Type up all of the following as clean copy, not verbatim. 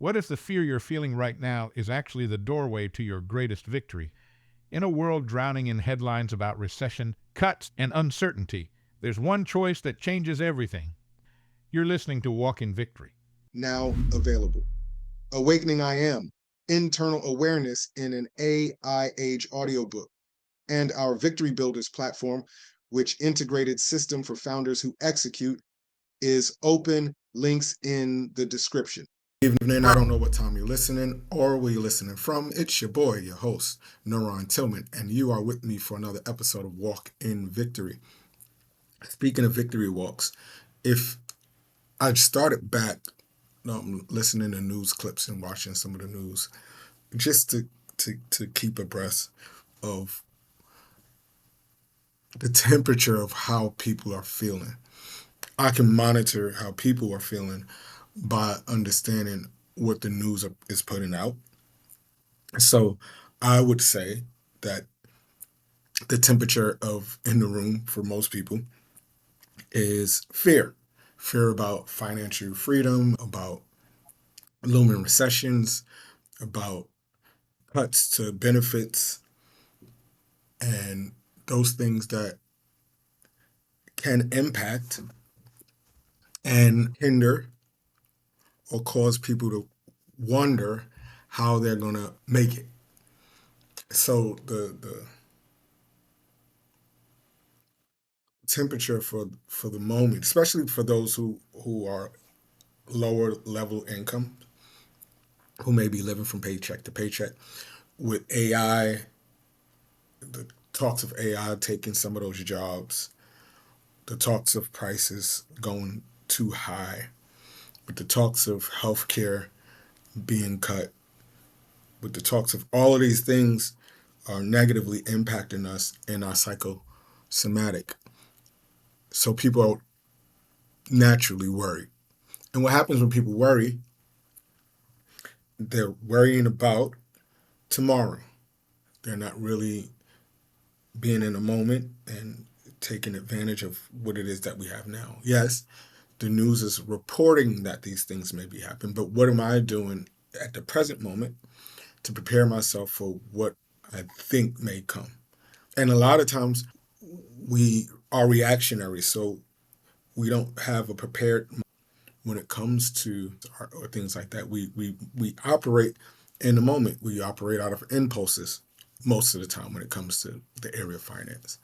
What if the fear you're feeling right now is actually the doorway to your greatest victory? In a world drowning in headlines about recession, cuts, and uncertainty, there's one choice that changes everything. You're listening to Walk in Victory. Now available. Awakening I Am, Internal Awareness in an AI Age audiobook, and our Victory Builders platform, which integrated system for founders who execute, is open. Links in the description. Evening. I don't know what time you're listening or where you're listening from. It's your boy, your host, NaRon Tillman, and you are with me for another episode of Walk in Victory. Speaking of victory walks, if I started back listening to news clips and watching some of the news just to keep abreast of the temperature of how people are feeling. I can monitor how people are feeling by understanding what the news is putting out. So I would say that the temperature in the room for most people is fear. Fear about financial freedom, about looming recessions, about cuts to benefits, and those things that can impact and hinder or cause people to wonder how they're going to make it. So the temperature for the moment, especially for those who are lower level income, who may be living from paycheck to paycheck, with AI, the talks of AI taking some of those jobs, the talks of prices going too high, with the talks of healthcare being cut, with the talks of all of these things are negatively impacting us in our psychosomatic. So people are naturally worried. And what happens when people worry, they're worrying about tomorrow. They're not really being in the moment and taking advantage of what it is that we have now. Yes, the news is reporting that these things may be happening, but what am I doing at the present moment to prepare myself for what I think may come? And a lot of times we are reactionary, so we don't have a prepared when it comes to or things like that. We operate in the moment. We operate out of impulses most of the time when it comes to the area of finance.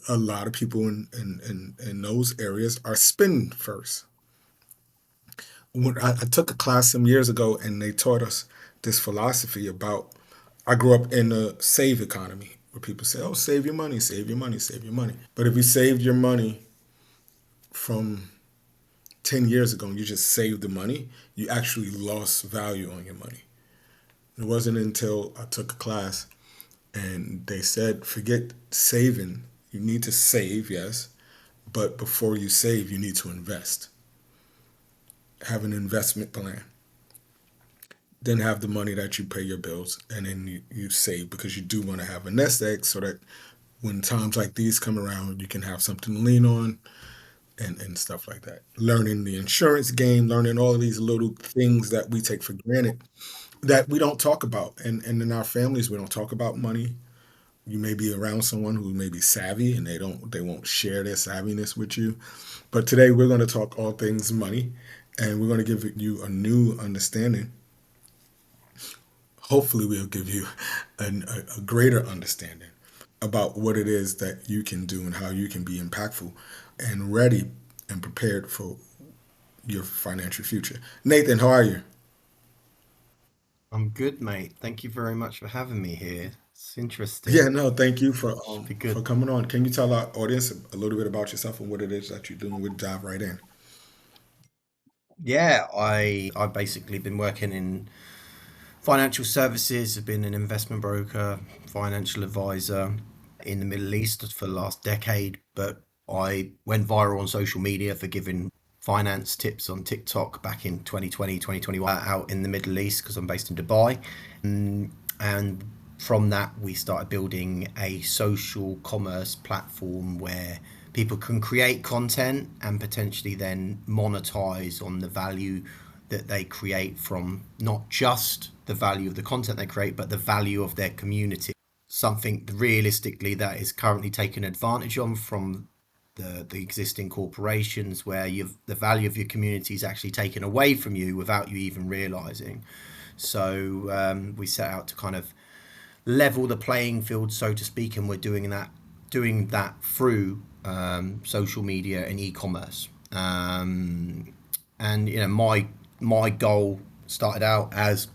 A lot of people in those areas are spend first. When I took a class some years ago and they taught us this philosophy about, I grew up in a save economy where people say, oh, save your money, save your money, save your money. But if you saved your money from 10 years ago and you just saved the money, you actually lost value on your money. It wasn't until I took a class and they said, forget saving. You need to save, yes, but before you save, you need to invest. Have an investment plan. Then have the money that you pay your bills, and then you save, because you do want to have a nest egg so that when times like these come around, you can have something to lean on and stuff like that. Learning the insurance game, learning all of these little things that we take for granted that we don't talk about. And in our families, we don't talk about money. You may be around someone who may be savvy and they won't share their savviness with you. But today we're going to talk all things money, and we're going to give you a new understanding. Hopefully we'll give you a greater understanding about what it is that you can do and how you can be impactful and ready and prepared for your financial future. Nathan, how are you? I'm good, mate. Thank you very much for having me here. It's Yeah, interesting. no, thank you Should be for good. coming on. Can you tell our audience a little bit about yourself and what it is that you're doing? We'll dive right in. Yeah, I've basically been working in financial services. I've been an investment broker, financial advisor in the Middle East for the last decade, but I went viral on social media for giving finance tips on TikTok back in 2020, 2021 out in the Middle East because I'm based in Dubai. And from that, we started building a social commerce platform where people can create content and potentially then monetize on the value that they create from not just the value of the content they create, but the value of their community. Something realistically that is currently taken advantage of from the existing corporations, where the value of your community is actually taken away from you without you even realizing. So we set out to kind of level the playing field, so to speak, and we're doing that through social media and e-commerce. And my goal started out as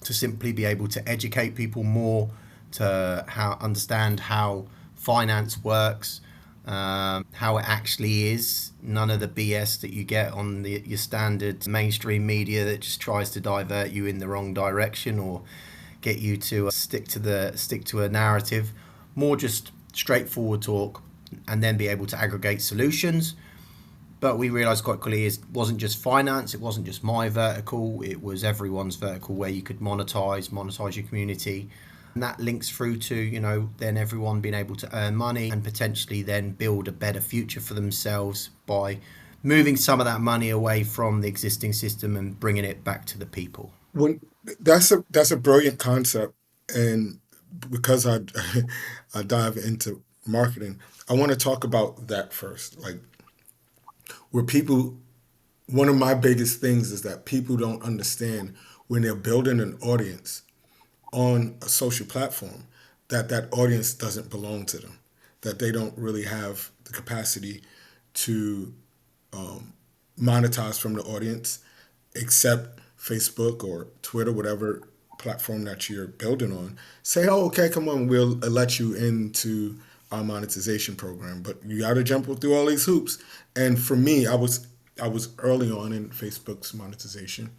to simply be able to educate people more, to understand how finance works, how it actually is. None of the BS that you get on your standard mainstream media that just tries to divert you in the wrong direction or get you to stick to a narrative. More just straightforward talk, and then be able to aggregate solutions. But we realized quite quickly it wasn't just finance, it wasn't just my vertical, it was everyone's vertical, where you could monetize your community. And that links through to, then everyone being able to earn money and potentially then build a better future for themselves by moving some of that money away from the existing system and bringing it back to the people. When that's a brilliant concept, and because I I dive into marketing, I want to talk about that first. Like, where people, one of my biggest things is that people don't understand when they're building an audience on a social platform, that audience doesn't belong to them, that they don't really have the capacity to monetize from the audience, except Facebook or Twitter, whatever platform that you're building on. Say, oh, okay, come on, we'll let you into our monetization program, but you got to jump through all these hoops. And for me, I was early on in Facebook's monetization,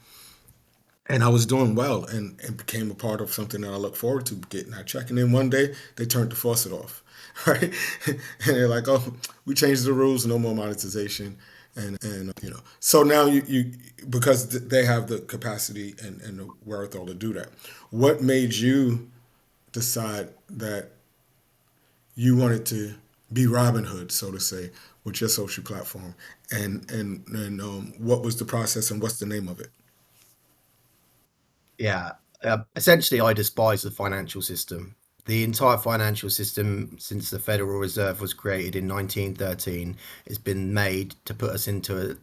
and I was doing well, and became a part of something that I look forward to getting that check. And then one day they turned the faucet off, right? And they're like, "Oh, we changed the rules, no more monetization." And so now you because they have the capacity and the wherewithal to do that. What made you decide that you wanted to be Robin Hood, so to say, with your social platform, and what was the process and what's the name of it? Yeah. Essentially, I despise the financial system. The entire financial system, since the Federal Reserve was created in 1913, has been made to put us into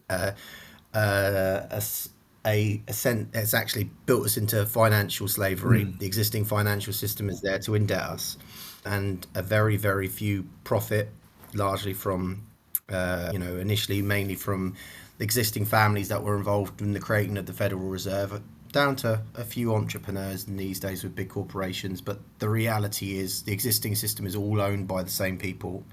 it's actually built us into financial slavery. The existing financial system is there to indebt us, and a very, very few profit, largely from, initially mainly from the existing families that were involved in the creating of the Federal Reserve, down to a few entrepreneurs in these days with big corporations. But the reality is the existing system is all owned by the same people,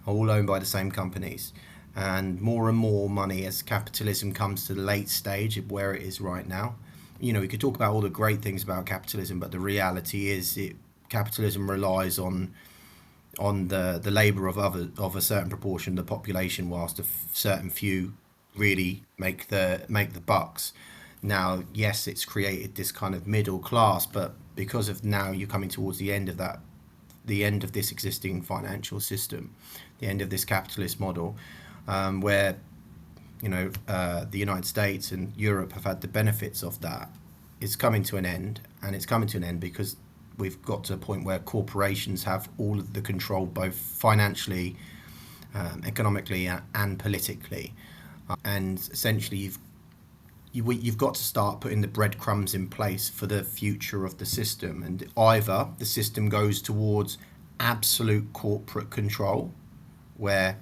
all owned by the same companies. And more money as capitalism comes to the late stage of where it is right now. We could talk about all the great things about capitalism, but the reality is capitalism relies on the labor of a certain proportion of the population, whilst a certain few really make the bucks. Now, yes, it's created this kind of middle class, but because of now you're coming towards the end of that, the end of this existing financial system, the end of this capitalist model, where the United States and Europe have had the benefits of that, is coming to an end. And it's coming to an end because we've got to a point where corporations have all of the control, both financially, economically, and politically. And essentially, you've got to start putting the breadcrumbs in place for the future of the system. And either the system goes towards absolute corporate control, where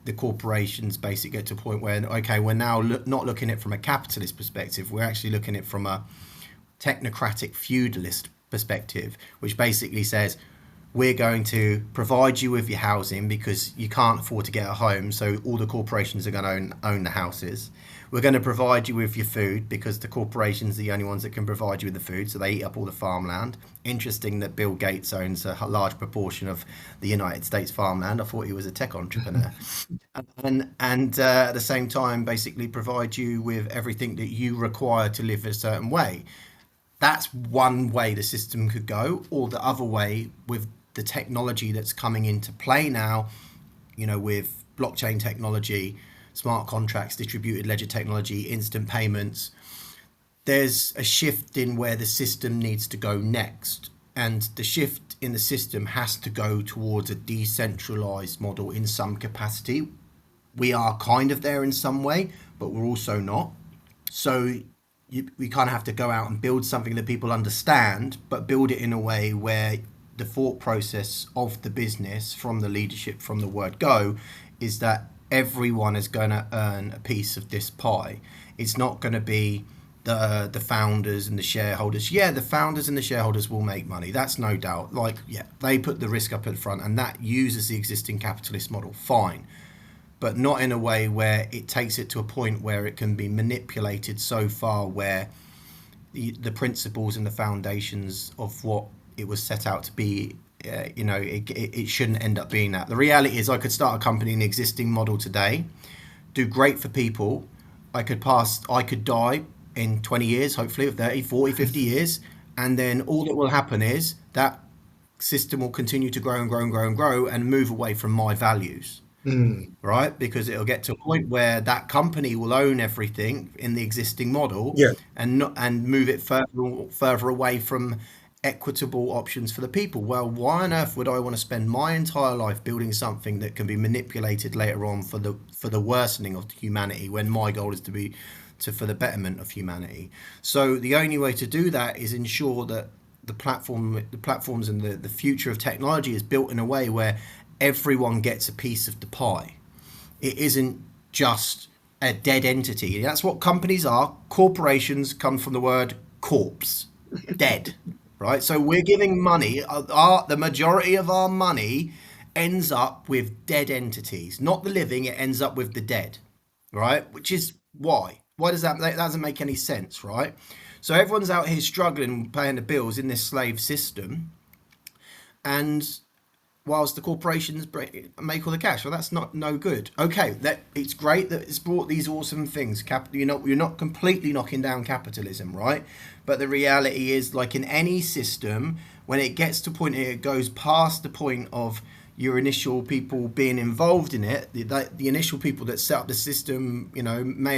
the corporations basically get to a point where, okay, we're now not looking at it from a capitalist perspective, we're actually looking at it from a technocratic feudalist perspective, which basically says, we're going to provide you with your housing because you can't afford to get a home, so all the corporations are going to own the houses. We're going to provide you with your food because the corporations are the only ones that can provide you with the food, so they eat up all the farmland. Interesting that Bill Gates owns a large proportion of the United States farmland. I thought he was a tech entrepreneur. And at the same time, basically provide you with everything that you require to live a certain way. That's one way the system could go, or the other way with the technology that's coming into play now, with blockchain technology, smart contracts, distributed ledger technology, instant payments, there's a shift in where the system needs to go next. And the shift in the system has to go towards a decentralized model in some capacity. We are kind of there in some way, but we're also not. So we kind of have to go out and build something that people understand, but build it in a way where the thought process of the business, from the leadership, from the word go, is that everyone is going to earn a piece of this pie. It's not going to be the founders and the shareholders. Yeah, the founders and the shareholders will make money. That's no doubt. They put the risk up at front, and that uses the existing capitalist model. Fine. But not in a way where it takes it to a point where it can be manipulated so far where the principles and the foundations of what it was set out to be, it shouldn't end up being that. The reality is I could start a company in the existing model today, do great for people. I could die in 20 years, hopefully, 30, 40, 50 years. And then all that will happen is that system will continue to grow and grow and grow and grow and move away from my values. Right? Because it'll get to a point where that company will own everything in the existing model Yeah. and move it further away from equitable options for the people. Well, why on earth would I want to spend my entire life building something that can be manipulated later on for the worsening of humanity when my goal is for the betterment of humanity? So the only way to do that is ensure that the platforms and the future of technology is built in a way where everyone gets a piece of the pie. It isn't just a dead entity. That's what companies are. Corporations come from the word corpse, dead, right? So we're giving money. The majority of our money ends up with dead entities, not the living. It ends up with the dead, right? Which is why. Why does that doesn't make any sense, right? So everyone's out here struggling, paying the bills in this slave system, and whilst the corporations make all the cash. Well, that's no good. Okay, it's great that it's brought these awesome things. You're not completely knocking down capitalism, right? But the reality is, like in any system, when it gets to a point, it goes past the point of your initial people being involved in it. The initial people that set up the system, may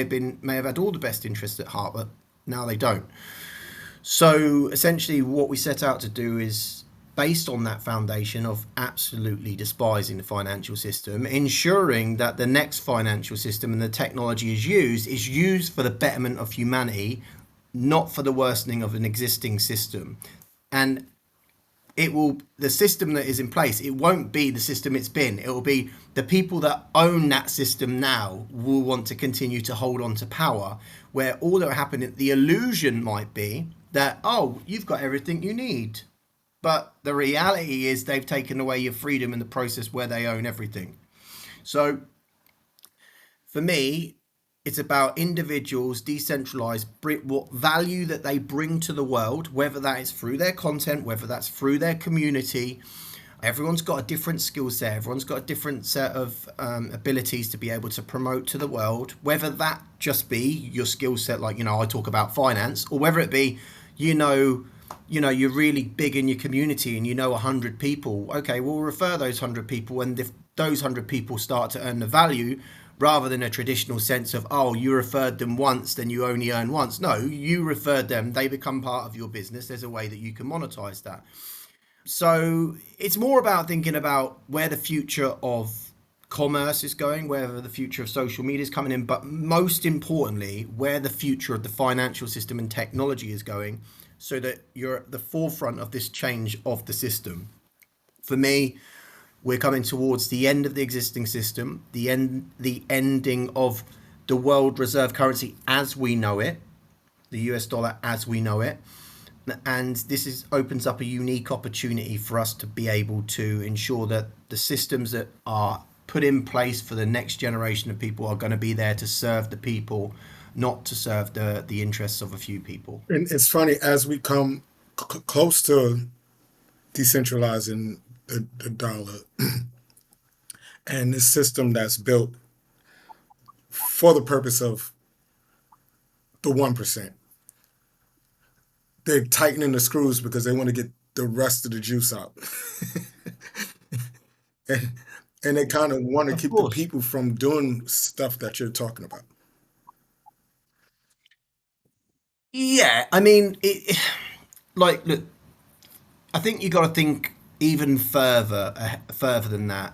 have had all the best interests at heart, but now they don't. So essentially, what we set out to do is, based on that foundation of absolutely despising the financial system, ensuring that the next financial system and the technology is used for the betterment of humanity, not for the worsening of an existing system. And the system that is in place, it won't be the system it's been. It will be the people that own that system now will want to continue to hold on to power, where all that will happen, the illusion might be that, oh, you've got everything you need. But the reality is they've taken away your freedom in the process where they own everything. So for me, it's about individuals, decentralized, what value that they bring to the world, whether that is through their content, whether that's through their community. Everyone's got a different skill set. Everyone's got a different set of abilities to be able to promote to the world, whether that just be your skill set, like, I talk about finance, or whether it be, you're really big in your community and 100 people. Okay, we'll refer those 100 people, and if those 100 people start to earn the value, rather than a traditional sense of, oh, you referred them once, then you only earn once. No, you referred them, they become part of your business. There's a way that you can monetize that. So it's more about thinking about where the future of commerce is going, where the future of social media is coming in, but most importantly, where the future of the financial system and technology is going, so that you're at the forefront of this change of the system. For me, we're coming towards the end of the existing system, the ending of the world reserve currency as we know it, the US dollar as we know it. And this opens up a unique opportunity for us to be able to ensure that the systems that are put in place for the next generation of people are going to be there to serve the people, not to serve the interests of a few people. And it's funny, as we come close to decentralizing the dollar and this system that's built for the purpose of the 1%, they're tightening the screws because they want to get the rest of the juice out. And they kind of want to Of keep the course. people from doing stuff that you're talking about. Yeah, I mean, like, look, I think you got to think even further than that.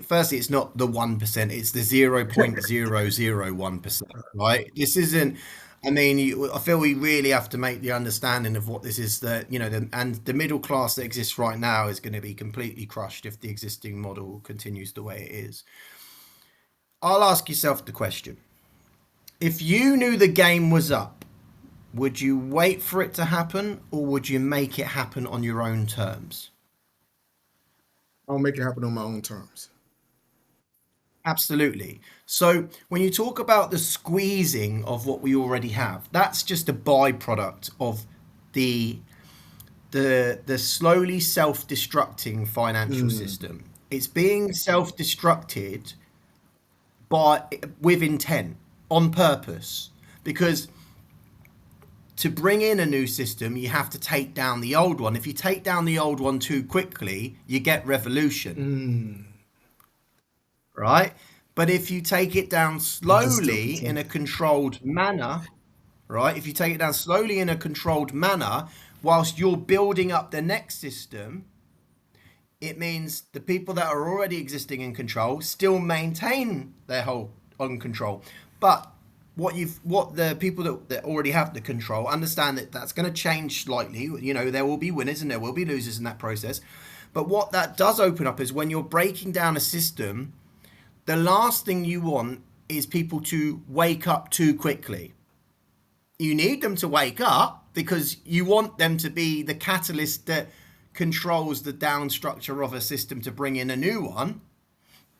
Firstly, it's not the 1%; it's the 0.001%. Right? This isn't. I mean, I feel we really have to make the understanding of what this is. That and the middle class that exists right now is going to be completely crushed if the existing model continues the way it is. I'll ask yourself the question: if you knew the game was up, would you wait for it to happen, or would you make it happen on your own terms? I'll make it happen on my own terms. Absolutely. So when you talk about the squeezing of what we already have, that's just a byproduct of the the slowly self-destructing financial Mm, system. It's being self-destructed by with intent, on purpose, because to bring in a new system, you have to take down the old one. If you take down the old one too quickly, you get revolution, mm. right? But if you take it down slowly in Dystopia. a controlled manner, right? If you take it down slowly in a controlled manner, whilst you're building up the next system, it means the people that are already existing in control still maintain their hold on control. But what the people that already have the control understand that that's going to change slightly. There will be winners and there will be losers in that process. But what that does open up is when you're breaking down a system, the last thing you want is people to wake up too quickly. You need them to wake up because you want them to be the catalyst that controls the down structure of a system to bring in a new one,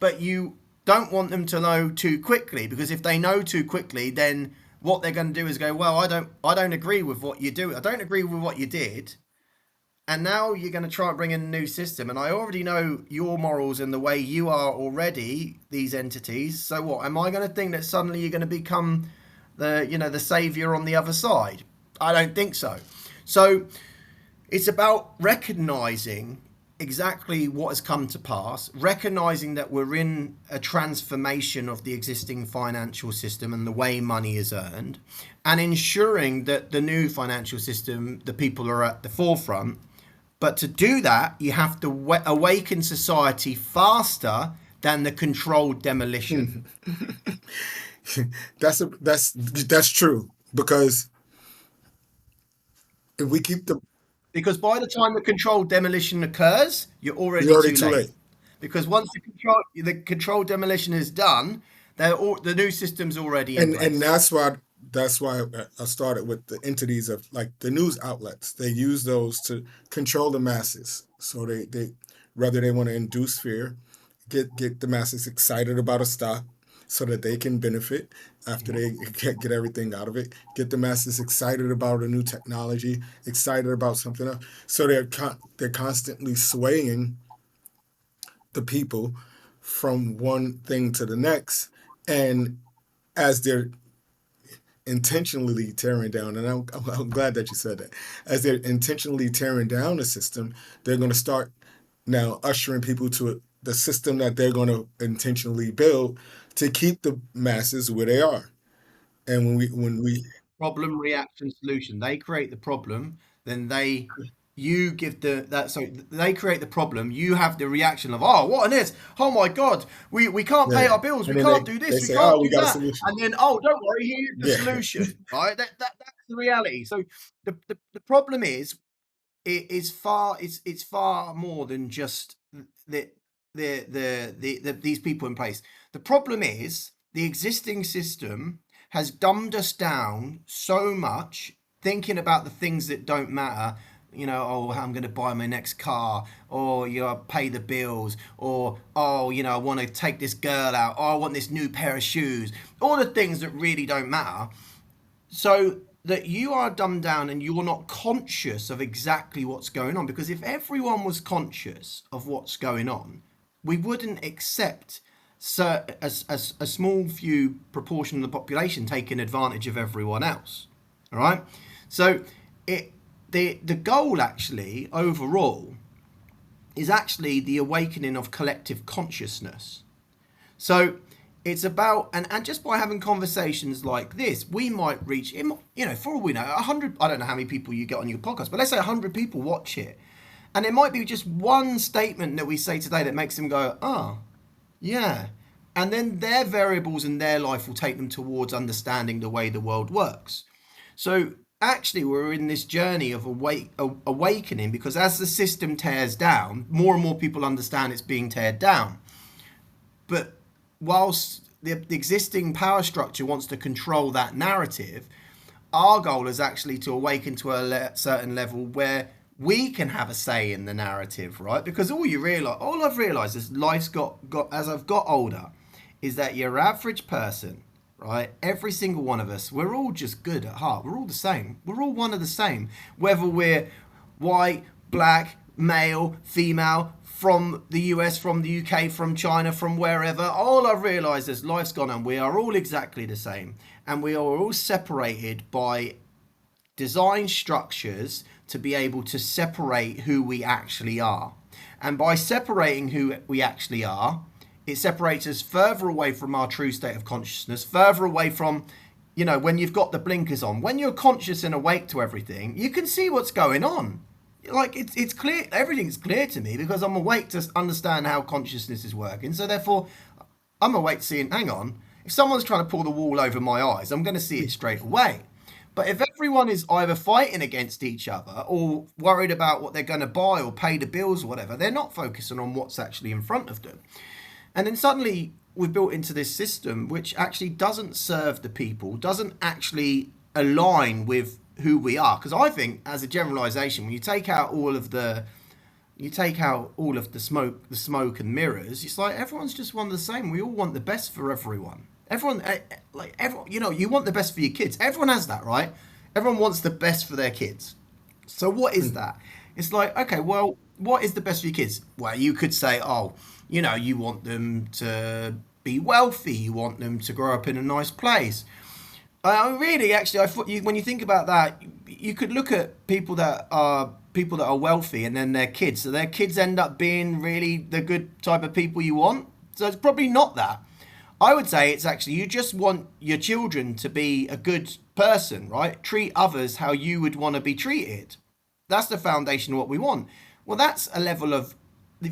but you don't want them to know too quickly, because if they know too quickly, then what they're going to do is go, well, I don't agree with what you do. I don't agree with what you did. And now you're going to try and bring in a new system. And I already know your morals and the way you are already, these entities. So what? Am I going to think that suddenly you're going to become the savior on the other side? I don't think so. So it's about recognizing exactly what has come to pass, recognizing that we're in a transformation of the existing financial system and the way money is earned, and ensuring that the new financial system, the people are at the forefront. But to do that, you have to awaken society faster than the controlled demolition. That's true because if we keep Because by the time the controlled demolition occurs, you're you're already already too too late. late. Because once the controlled demolition is done, the new system's already in And place. that's why I started with the entities of like the news outlets. They use those to control the masses. So they whether they want to induce fear, get the masses excited about a stock so that they can benefit after they get everything out of it. Get the masses excited about a new technology, excited about something else. So they're constantly swaying the people from one thing to the next, and as they're intentionally tearing down, and I'm glad that you said that, as they're intentionally tearing down the system, they're going to start now ushering people to the system that they're going to intentionally build to keep the masses where they are. And when we Problem, reaction, solution. They create the problem, then you give they create the problem, you have the reaction of, oh, what on this? Oh my God, we can't pay yeah, our bills, we and then can't they do they this, we say, can't oh, we do got a that. solution. And then, oh, don't worry, here's the Yeah. solution. Right? That's the reality. So the problem is it's far more than just these people in place. The problem is the existing system has dumbed us down so much, thinking about the things that don't matter. Oh, I'm going to buy my next car, or pay the bills, or oh, I want to take this girl out, oh, I want this new pair of shoes, all the things that really don't matter, so that you are dumbed down and you're not conscious of exactly what's going on. Because if everyone was conscious of what's going on, we wouldn't accept a small few proportion of the population taking advantage of everyone else. All right. So the goal actually overall is actually the awakening of collective consciousness. So it's about, and just by having conversations like this, we might reach, for all we know, 100, I don't know how many people you get on your podcast, but let's say 100 people watch it. And it might be just one statement that we say today that makes them go, oh, yeah. And then their variables in their life will take them towards understanding the way the world works. So actually, we're in this journey of awakening, because as the system tears down, more and more people understand it's being teared down. But whilst the existing power structure wants to control that narrative, our goal is actually to awaken to a certain level where we can have a say in the narrative, right? Because all I've realized as life's got as I've got older, is that your average person, right? Every single one of us, we're all just good at heart. We're all the same. We're all one of the same. Whether we're white, black, male, female, from the US, from the UK, from China, from wherever, all I've realized as life's gone on, we are all exactly the same. And we are all separated by design structures to be able to separate who we actually are. And by separating who we actually are, it separates us further away from our true state of consciousness, further away from, when you've got the blinkers on. When you're conscious and awake to everything, you can see what's going on. Like, it's clear, everything's clear to me because I'm awake to understand how consciousness is working. So therefore, I'm awake seeing, hang on, if someone's trying to pull the wool over my eyes, I'm going to see it straight away. But if everyone is either fighting against each other or worried about what they're going to buy or pay the bills or whatever, they're not focusing on what's actually in front of them. And then suddenly we've built into this system which actually doesn't serve the people, doesn't actually align with who we are. Because I think, as a generalization, when you take out all of the smoke and mirrors, it's like everyone's just one of the same. We all want the best for everyone. Everyone, you want the best for your kids. Everyone has that, right? Everyone wants the best for their kids. So what is that? It's like, okay, well, what is the best for your kids? Well, you could say, you want them to be wealthy. You want them to grow up in a nice place. Really, actually, I thought when you think about that, you could look at people that are wealthy and then their kids. So their kids end up being really the good type of people you want. So it's probably not that. I would say it's actually, you just want your children to be a good person, right? Treat others how you would want to be treated. That's the foundation of what we want. Well, that's a level of,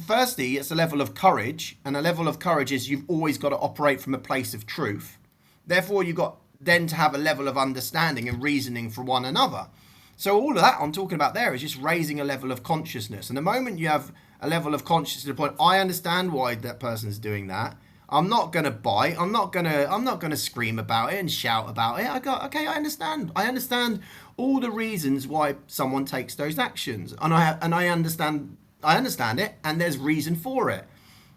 firstly, it's a level of courage. And a level of courage is you've always got to operate from a place of truth. Therefore, you've got then to have a level of understanding and reasoning for one another. So all of that I'm talking about there is just raising a level of consciousness. And the moment you have a level of consciousness to the point, I understand why that person's doing that. I'm not going to bite. I'm not going to scream about it and shout about it. I go, okay, I understand. I understand all the reasons why someone takes those actions. And I understand it, and there's reason for it.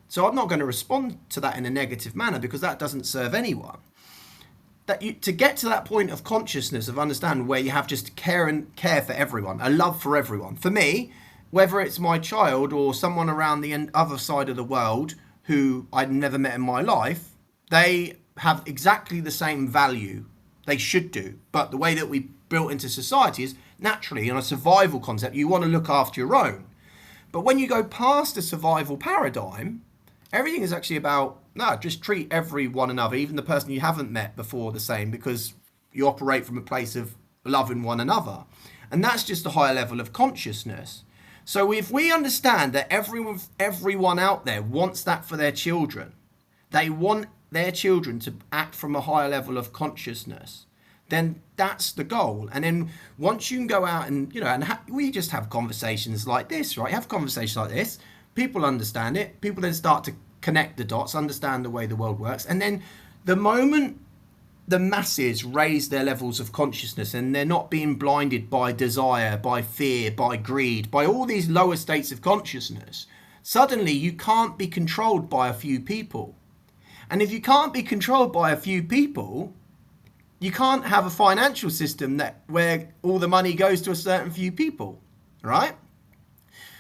So I'm not going to respond to that in a negative manner because that doesn't serve anyone. To get to that point of consciousness, of understanding where you have just care for everyone, a love for everyone. For me, whether it's my child or someone around the other side of the world who I'd never met in my life, they have exactly the same value. They should do. But the way that we built into society is naturally, on a survival concept, you want to look after your own. But when you go past the survival paradigm, everything is actually about, no, just treat one another, even the person you haven't met before, the same, because you operate from a place of loving one another. And that's just a higher level of consciousness. So if we understand that everyone out there wants that for their children, they want their children to act from a higher level of consciousness, then that's the goal. And then once you can go out and, we just have conversations like this, right? You have conversations like this, people understand it, people then start to connect the dots, understand the way the world works. And then the moment the masses raise their levels of consciousness and they're not being blinded by desire, by fear, by greed, by all these lower states of consciousness, suddenly you can't be controlled by a few people. And if you can't be controlled by a few people, you can't have a financial system where all the money goes to a certain few people, right?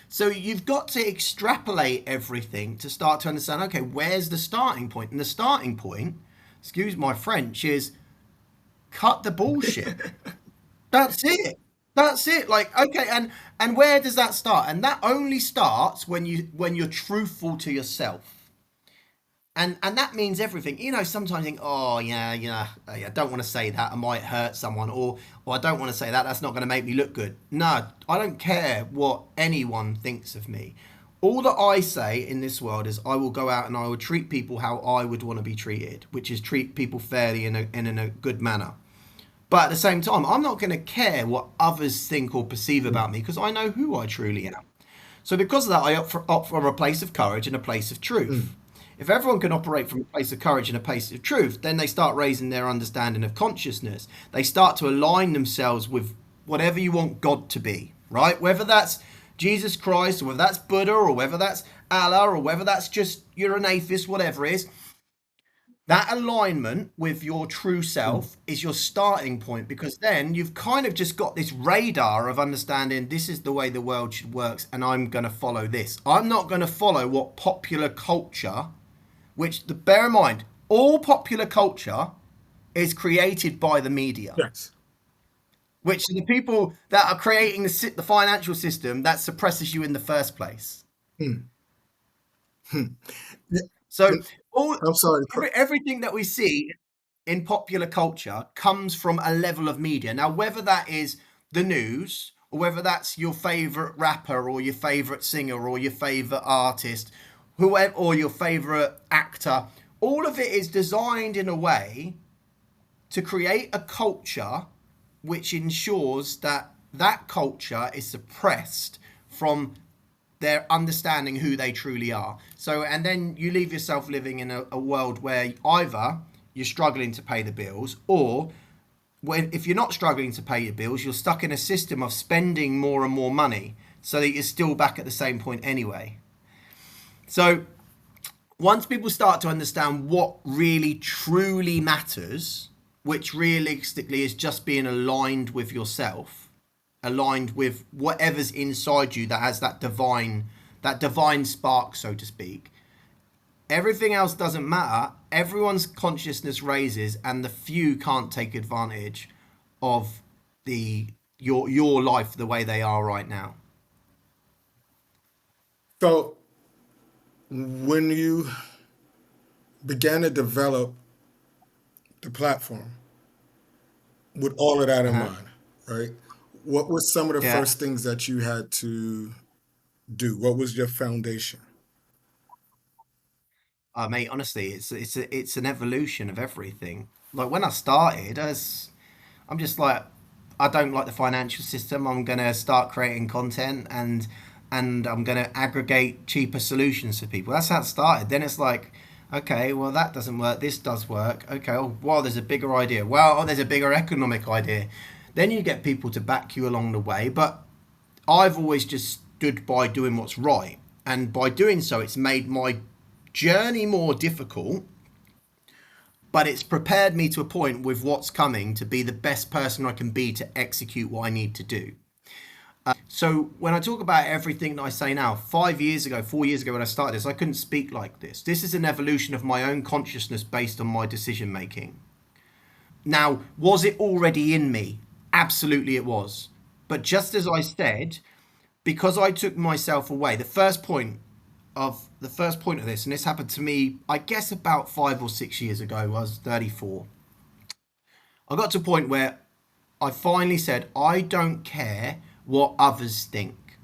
So you've got to extrapolate everything to start to understand, okay, where's the starting point? And the starting point, excuse my French, is cut the bullshit. That's it. That's it. Like, okay, and where does that start? And that only starts when you're truthful to yourself. And that means everything. You know, sometimes you think, oh yeah, I don't want to say that. I might hurt someone, or I don't want to say that. That's not going to make me look good. No, I don't care what anyone thinks of me. All that I say in this world is I will go out and I will treat people how I would want to be treated, which is treat people fairly in a good manner. But at the same time, I'm not going to care what others think or perceive about me because I know who I truly am. So because of that, I opt for a place of courage and a place of truth. If everyone can operate from a place of courage and a place of truth, then they start raising their understanding of consciousness. They start to align themselves with whatever you want God to be, right? Whether that's Jesus Christ, or whether that's Buddha, or whether that's Allah, or whether that's just you're an atheist, whatever it is. That alignment with your true self is your starting point, because then you've kind of just got this radar of understanding this is the way the world should work, and I'm going to follow this. I'm not going to follow what popular culture, which, bear in mind, all popular culture is created by the media. Yes. Which are the people that are creating the financial system that suppresses you in the first place. So I'm sorry. everything that we see in popular culture comes from a level of media. Now, whether that is the news, or whether that's your favorite rapper, or your favorite singer, or your favorite artist, whoever, or your favorite actor, all of it is designed in a way to create a culture which ensures that that culture is suppressed from their understanding who they truly are. So, and then you leave yourself living in a world where either you're struggling to pay the bills, or if you're not struggling to pay your bills, you're stuck in a system of spending more and more money so that you're still back at the same point anyway. So once people start to understand what really truly matters, which realistically is just being aligned with yourself, aligned with whatever's inside you that has that divine spark, so to speak, everything else doesn't matter. Everyone's consciousness raises, and the few can't take advantage of your life the way they are right now. So when you began to develop the platform with all of that in mind, right? What were some of the first things that you had to do? What was your foundation? Mate, honestly, it's an evolution of everything. Like when I started, I'm just like, I don't like the financial system. I'm gonna start creating content, and I'm gonna aggregate cheaper solutions for people. That's how it started. Then it's like, okay, well that doesn't work. This does work. Okay, well there's a bigger idea. Well, there's a bigger economic idea. Then you get people to back you along the way. But I've always just stood by doing what's right, and by doing so, it's made my journey more difficult, but it's prepared me to a point with what's coming to be the best person I can be to execute what I need to do. So when I talk about everything that I say now, 4 years ago when I started this, I couldn't speak like this. This is an evolution of my own consciousness based on my decision making. Now, was it already in me? Absolutely it was. But just as I said, because I took myself away, the first point of this, and this happened to me, I guess about 5 or 6 years ago, I was 34. I got to a point where I finally said, I don't care what others think.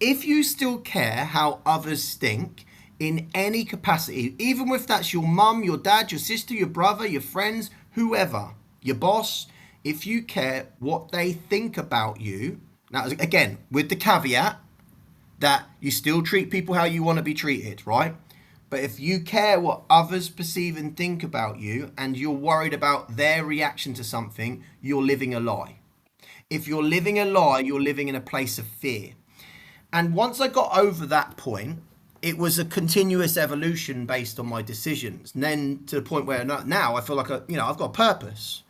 If you still care how others think in any capacity, even if that's your mum, your dad, your sister, your brother, your friends, whoever, your boss, if you care what they think about you, now again, with the caveat that you still treat people how you want to be treated, right? But if you care what others perceive and think about you, and you're worried about their reaction to something, you're living a lie. If you're living a lie, you're living in a place of fear. And once I got over that point, it was a continuous evolution based on my decisions. And then to the point where now I feel like I've got a purpose.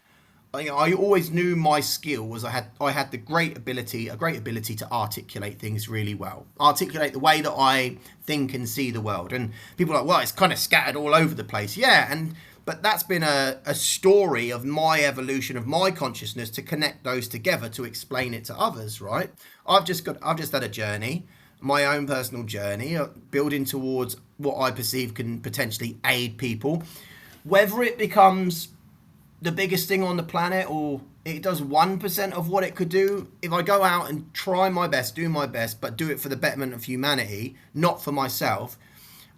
I always knew my skill was I had a great ability to articulate things really well, articulate the way that I think and see the world. And people are like, well, it's kind of scattered all over the place. Yeah, and But that's been a story of my evolution of my consciousness to connect those together to explain it to others, right? I've just had a journey, my own personal journey, building towards what I perceive can potentially aid people. Whether it becomes the biggest thing on the planet or it does 1% of what it could do, if I go out and try my best, do my best, but do it for the betterment of humanity, not for myself,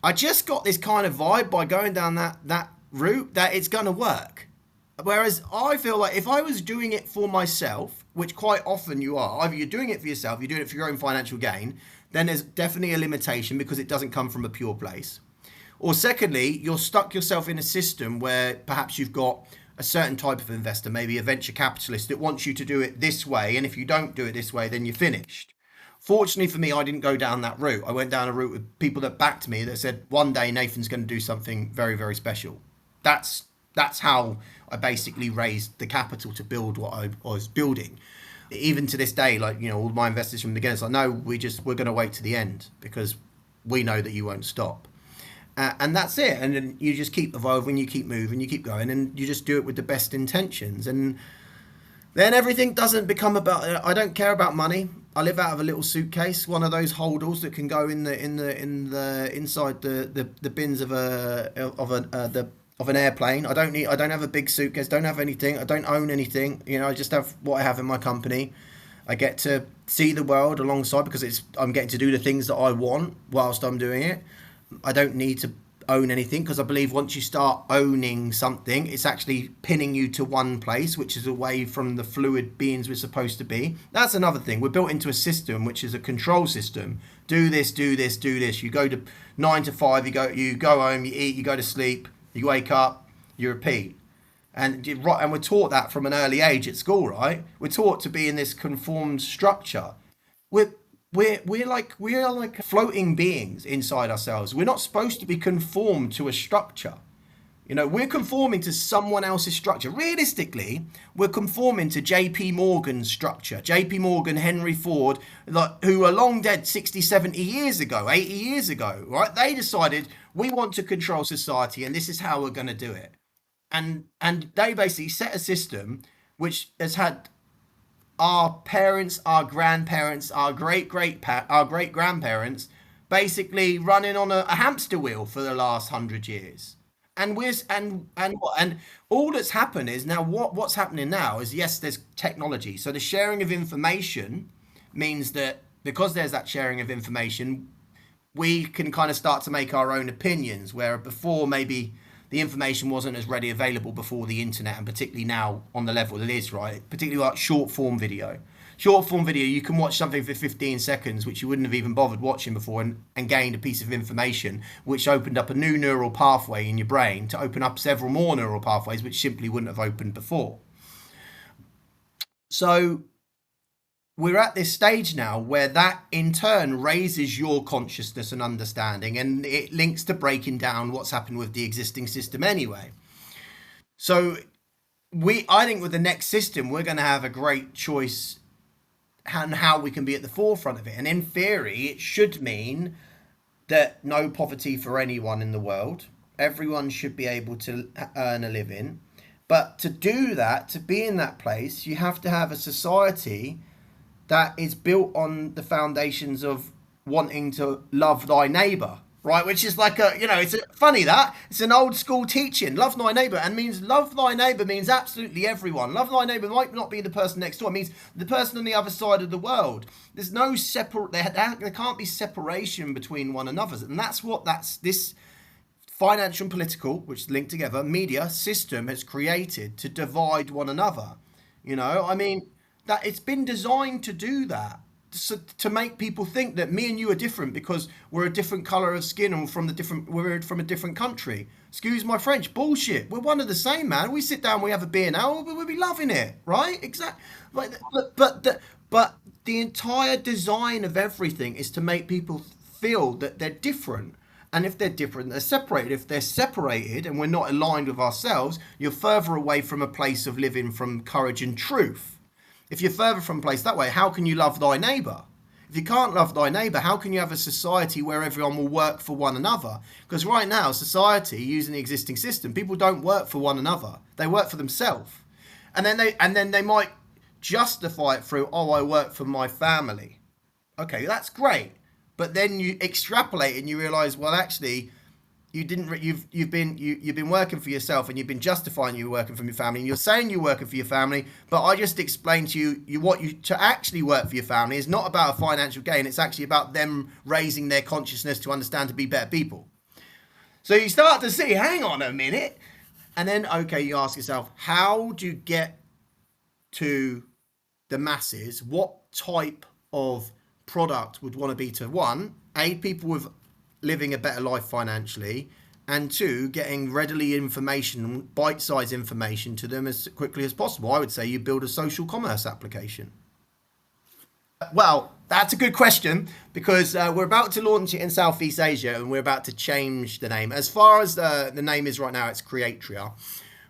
I just got this kind of vibe by going down that route that it's going to work. Whereas I feel like if I was doing it for myself, which quite often you are, either you're doing it for yourself, you're doing it for your own financial gain, then there's definitely a limitation because it doesn't come from a pure place. Or secondly, you're stuck yourself in a system where perhaps you've got a certain type of investor, maybe a venture capitalist that wants you to do it this way. And if you don't do it this way, then you're finished. Fortunately for me, I didn't go down that route. I went down a route with people that backed me that said, one day Nathan's going to do something very, very special. That's how I basically raised the capital to build what I was building. Even to this day, like, you know, all my investors from the beginning, it's like, no, we're going to wait to the end because we know that you won't stop. And that's it. And then you just keep evolving, you keep moving, you keep going, and you just do it with the best intentions. And then everything doesn't become about, I don't care about money. I live out of a little suitcase, one of those holdalls that can go in the inside the bins of an airplane. I don't have a big suitcase, don't have anything, I don't own anything. You know, I just have what I have in my company. I get to see the world alongside because I'm getting to do the things that I want whilst I'm doing it. I don't need to own anything because I believe once you start owning something, it's actually pinning you to one place, which is away from the fluid beings we're supposed to be. That's another thing. We're built into a system which is a control system. Do this, do this, do this. You go to 9 to 5, you go home, you eat, you go to sleep, you wake up, you repeat. And we're taught that from an early age at school, right? We're taught to be in this conformed structure. We are like floating beings inside ourselves. We're not supposed to be conformed to a structure. You know, we're conforming to someone else's structure. Realistically, we're conforming to JP Morgan's structure. JP Morgan, Henry Ford, like, who are long dead 60, 70 years ago, 80 years ago, right? They decided we want to control society and this is how we're going to do it. And they basically set a system which has had our parents, our grandparents, our great-grandparents basically running on a hamster wheel for the last 100 years. And all that's happened is now what's happening now is, yes, there's technology. So the sharing of information means that because there's that sharing of information, we can kind of start to make our own opinions, where before maybe the information wasn't as readily available before the internet, and particularly now on the level it is, right? Particularly like short form video. Short form video, you can watch something for 15 seconds, which you wouldn't have even bothered watching before, and gained a piece of information, which opened up a new neural pathway in your brain to open up several more neural pathways, which simply wouldn't have opened before. So we're at this stage now where that in turn raises your consciousness and understanding, and it links to breaking down what's happened with the existing system anyway. So I think with the next system, we're going to have a great choice on how we can be at the forefront of it. And in theory, it should mean that no poverty for anyone in the world. Everyone should be able to earn a living. But to do that, to be in that place, you have to have a society that is built on the foundations of wanting to love thy neighbor, right? Which is like it's funny that it's an old school teaching. Love thy neighbor, and means love thy neighbor means absolutely everyone. Love thy neighbor might not be the person next door. It means the person on the other side of the world. There's no there can't be separation between one another, and that's this financial and political, which link together, media system has created to divide one another. You know, I mean, that it's been designed to do that, to make people think that me and you are different because we're a different color of skin and we're from a different country. Excuse my French, bullshit. We're one of the same, man. We sit down, we have a beer now, we'll be loving it, right? Exactly. But the entire design of everything is to make people feel that they're different. And if they're different, they're separated. If they're separated and we're not aligned with ourselves, you're further away from a place of living from courage and truth. If you're further from a place that way, how can you love thy neighbor? If you can't love thy neighbour, how can you have a society where everyone will work for one another? Because right now, society, using the existing system, people don't work for one another. They work for themselves. And then they might justify it through, oh, I work for my family. Okay, that's great. But then you extrapolate and you realise, well, actually, you didn't. You've been working for yourself, and you've been justifying you working for your family, and you're saying you're working for your family. But I just explained to you what you to actually work for your family is not about a financial gain. It's actually about them raising their consciousness to understand to be better people. So you start to see, hang on a minute, and then okay, you ask yourself, how do you get to the masses? What type of product would want to be to one, aid people with living a better life financially, and two, getting readily information, bite-sized information to them as quickly as possible? I would say you build a social commerce application. Well, that's a good question, because we're about to launch it in Southeast Asia, and we're about to change the name. As far as the name is right now, it's Creatria.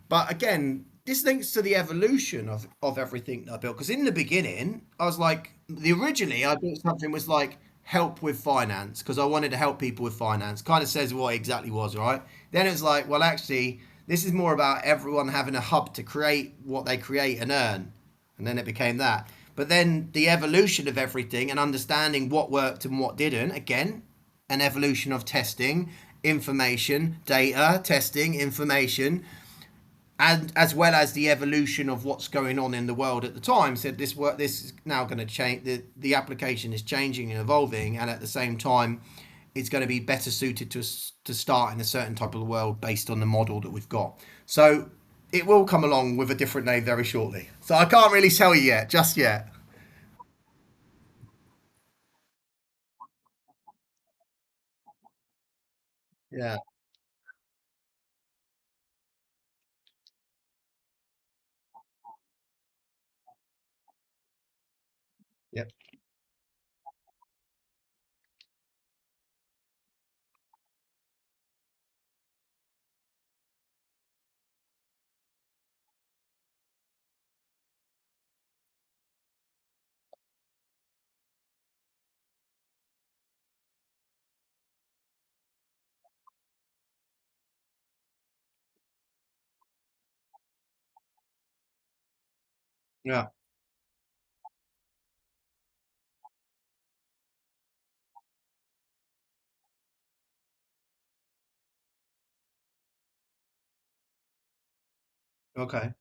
But again, this links to the evolution of everything that I built. Because in the beginning, I was like, originally I built something was like help with finance, because I wanted to help people with finance. Kind of says what it exactly was, right? Then it was like, well, actually, this is more about everyone having a hub to create what they create and earn. And then it became that. But then the evolution of everything and understanding what worked and what didn't, again, an evolution of testing, information, data, testing, information, and as well as the evolution of what's going on in the world at the time, said this is now going to change. The application is changing and evolving, and at the same time, it's going to be better suited to start in a certain type of world based on the model that we've got. So it will come along with a different name very shortly. So I can't really tell you yet, just yet. Yeah. Yep. Yeah. Okay.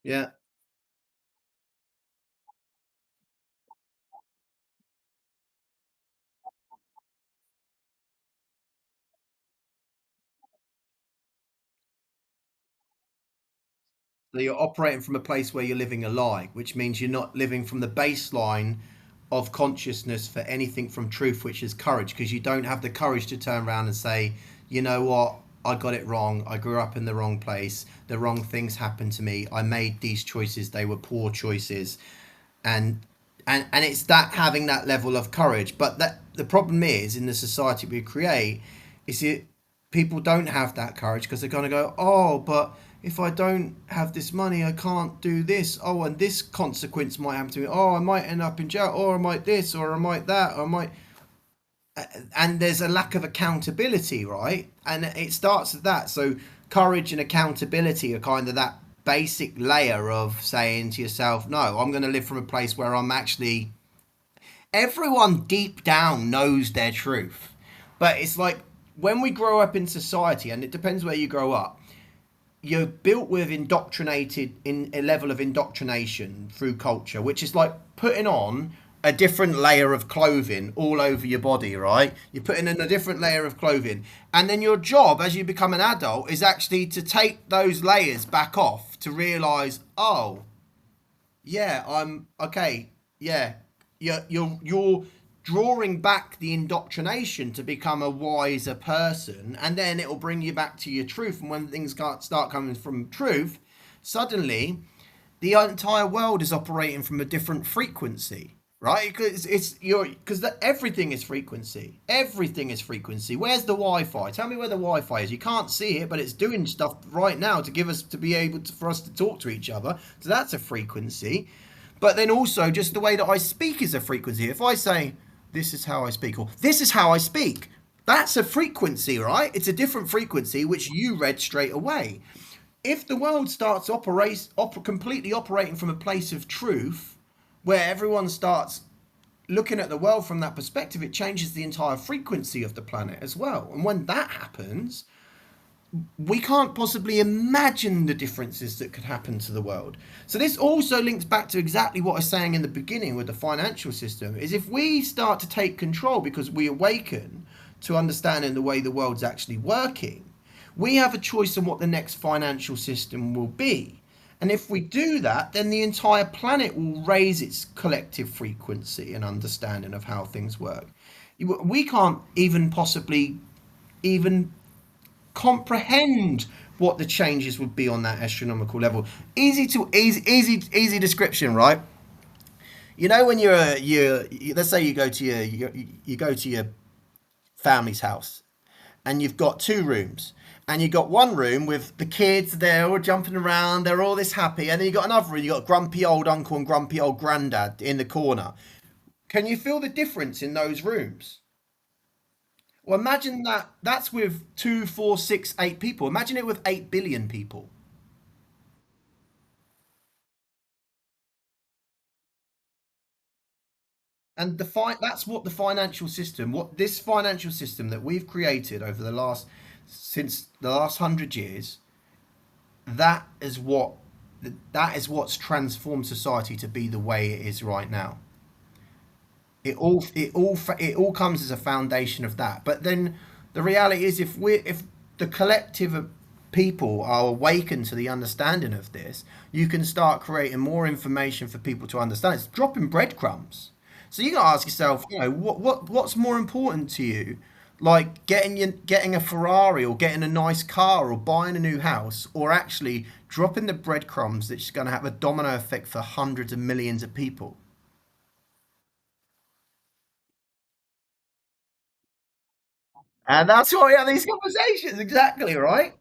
Yeah. So you're operating from a place where you're living a lie, which means you're not living from the baseline of consciousness for anything from truth, which is courage, because you don't have the courage to turn around and say, you know what, I got it wrong. I grew up in the wrong place. The wrong things happened to me. I made these choices. They were poor choices. And and it's that having that level of courage. But that the problem is in the society we create is it people don't have that courage because they're going to go, oh, but if I don't have this money, I can't do this. Oh, and this consequence might happen to me. Oh, I might end up in jail, or I might this, or I might that, or I might. And there's a lack of accountability, right? And it starts with that. So courage and accountability are kind of that basic layer of saying to yourself, no, I'm going to live from a place where I'm actually. Everyone deep down knows their truth, but it's like when we grow up in society, and it depends where you grow up, you're built with indoctrinated in a level of indoctrination through culture, which is like putting on a different layer of clothing all over your body, right? You're putting in a different layer of clothing. And then your job as you become an adult is actually to take those layers back off to realize, oh, yeah, I'm okay. Yeah, you're drawing back the indoctrination to become a wiser person, and then it will bring you back to your truth. And when things start coming from truth, suddenly the entire world is operating from a different frequency, right? Because it's your because everything is frequency. Everything is frequency. Where's the Wi-Fi? Tell me where the Wi-Fi is. You can't see it, but it's doing stuff right now to give us to be able to for us to talk to each other. So that's a frequency. But then also just the way that I speak is a frequency. If I say this is how I speak or this is how I speak, that's a frequency, right? It's a different frequency which you read straight away. If the world starts completely operating from a place of truth, where everyone starts looking at the world from that perspective, it changes the entire frequency of the planet as well. And when that happens, we can't possibly imagine the differences that could happen to the world. So this also links back to exactly what I was saying in the beginning with the financial system, is if we start to take control because we awaken to understanding the way the world's actually working, we have a choice on what the next financial system will be. And if we do that, then the entire planet will raise its collective frequency and understanding of how things work. We can't even possibly even comprehend what the changes would be on that astronomical level. Easy description, right? You know when let's say you go to you go to your family's house and you've got two rooms and you've got one room with the kids, they're all jumping around, they're all this happy, and then you've got another room, you've got grumpy old uncle and grumpy old granddad in the corner. Can you feel the difference in those rooms? Well, imagine that's with two, four, six, eight people. Imagine it with 8 billion people. And that's what the financial system, what this financial system that we've created over the last since the last 100 years, that is what that is what's transformed society to be the way it is right now. It all comes as a foundation of that. But then the reality is, if the collective of people are awakened to the understanding of this, you can start creating more information for people to understand. It's dropping breadcrumbs. So you got to ask yourself, what's more important to you, like getting a Ferrari or getting a nice car or buying a new house, or actually dropping the breadcrumbs that's going to have a domino effect for hundreds of millions of people. And that's why we have these conversations, exactly, right?